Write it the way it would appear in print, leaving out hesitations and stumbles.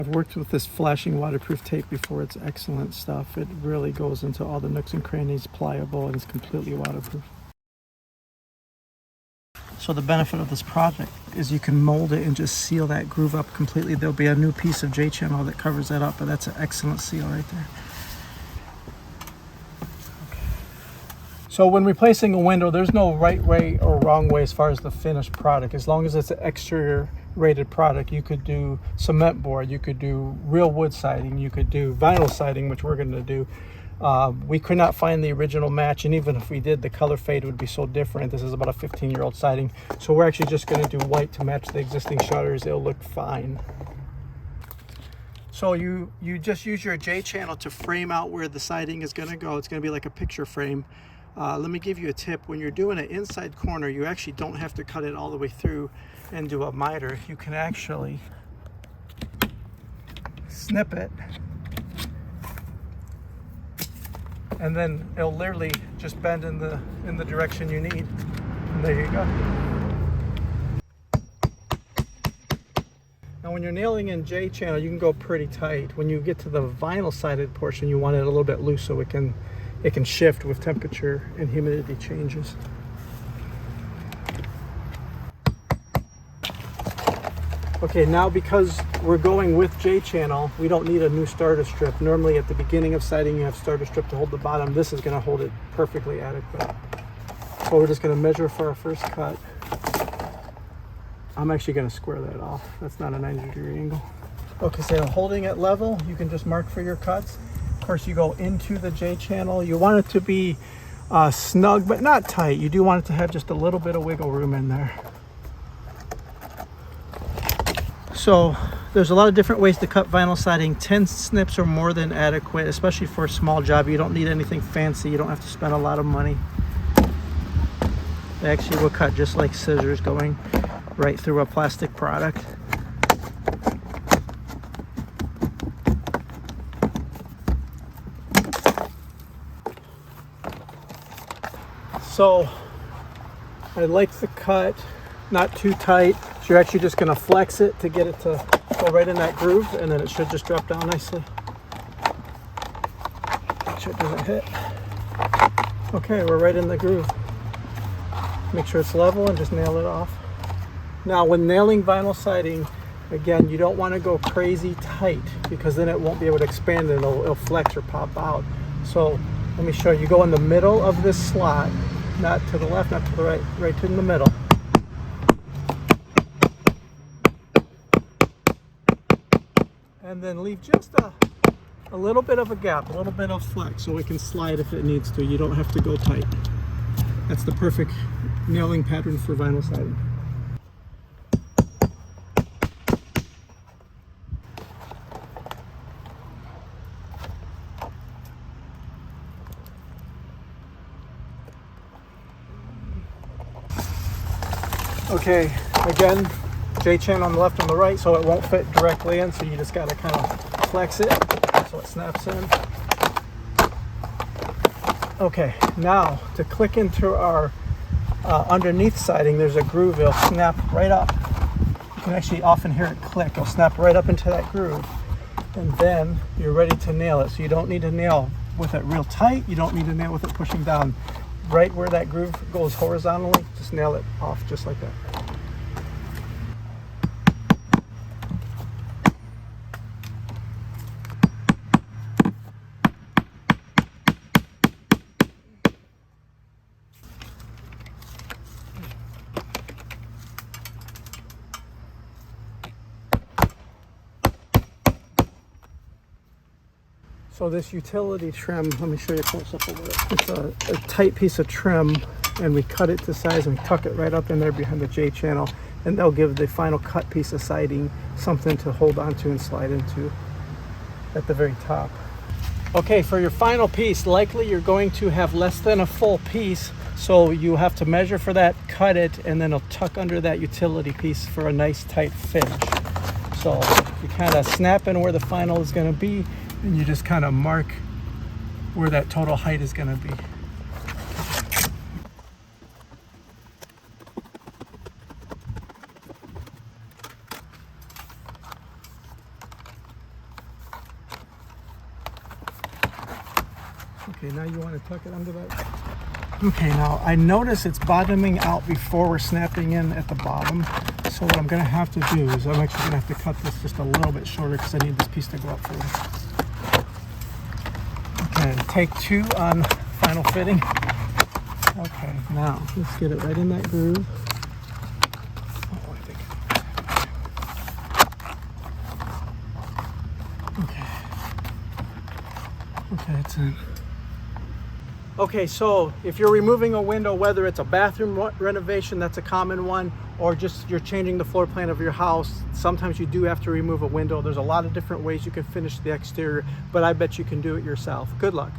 I've worked with this flashing waterproof tape before. It's excellent stuff. It really goes into all the nooks and crannies, pliable, and it's completely waterproof. So the benefit of this project is you can mold it and just seal that groove up completely. There'll be a new piece of J-channel that covers that up, but that's an excellent seal right there. Okay. So when replacing a window, there's no right way or wrong way as far as the finished product. As long as it's an exterior rated product, you could do cement board, you could do real wood siding, you could do vinyl siding, which we're going to do. We could not find the original match, and even if we did, the color fade would be so different. This is about a 15-year-old siding, so we're actually just going to do white to match the existing shutters. It'll look fine. So you just use your J-channel to frame out where the siding is going to go. It's going to be like a picture frame. Let me give you a tip. When you're doing an inside corner, you actually don't have to cut it all the way through and do a miter. You can actually snip it, and then it'll literally just bend in the direction you need. And there you go. Now when you're nailing in J-channel, you can go pretty tight. When you get to the vinyl sided portion, you want it a little bit loose so it can shift with temperature and humidity changes. Okay, now because we're going with J-channel, we don't need a new starter strip. Normally at the beginning of siding you have starter strip to hold the bottom. This is going to hold it perfectly adequate. So we're just going to measure for our first cut. I'm actually going to square that off. That's not a 90-degree angle. Okay, so holding it level, you can just mark for your cuts. Of course, you go into the J-channel. You want it to be snug, but not tight. You do want it to have just a little bit of wiggle room in there. So there's a lot of different ways to cut vinyl siding. 10 snips are more than adequate, especially for a small job. You don't need anything fancy. You don't have to spend a lot of money. They actually will cut just like scissors going right through a plastic product. So I like the cut, not too tight. So you're actually just going to flex it to get it to go right in that groove, and then it should just drop down nicely. Make sure it doesn't hit. Okay, we're right in the groove. Make sure it's level and just nail it off. Now when nailing vinyl siding, again, you don't want to go crazy tight because then it won't be able to expand and it'll flex or pop out. So let me show you. You go in the middle of this slot, not to the left, not to the right, right in the middle. And then leave just a little bit of a gap, a little bit of flex so it can slide if it needs to. You don't have to go tight. That's the perfect nailing pattern for vinyl siding. Okay, again, J-channel on the left and the right, so it won't fit directly in, so you just got to kind of flex it so it snaps in. Okay, now to click into our underneath siding, there's a groove. It'll snap right up. You can actually often hear it click. It'll snap right up into that groove, and then you're ready to nail it. So you don't need to nail with it real tight. You don't need to nail with it pushing down. Right where that groove goes horizontally, just nail it off just like that. So this utility trim, let me show you close up a little bit. It's a tight piece of trim, and we cut it to size and we tuck it right up in there behind the J-channel, and they'll give the final cut piece of siding something to hold onto and slide into at the very top. Okay, for your final piece, likely you're going to have less than a full piece, so you have to measure for that, cut it, and then it'll tuck under that utility piece for a nice tight finish. So you kind of snap in where the final is going to be, and you just kind of mark where that total height is going to be. Okay, now you want to tuck it under that. Okay, now I notice it's bottoming out before we're snapping in at the bottom. So what I'm going to have to do is I'm actually going to have to cut this just a little bit shorter because I need this piece to go up first. Okay, take 2 on final fitting. Okay, now let's get it right in that groove. Oh, I think. Okay, it's in. Okay, so if you're removing a window, whether it's a bathroom renovation, that's a common one, or just you're changing the floor plan of your house, sometimes you do have to remove a window. There's a lot of different ways you can finish the exterior, but I bet you can do it yourself. Good luck.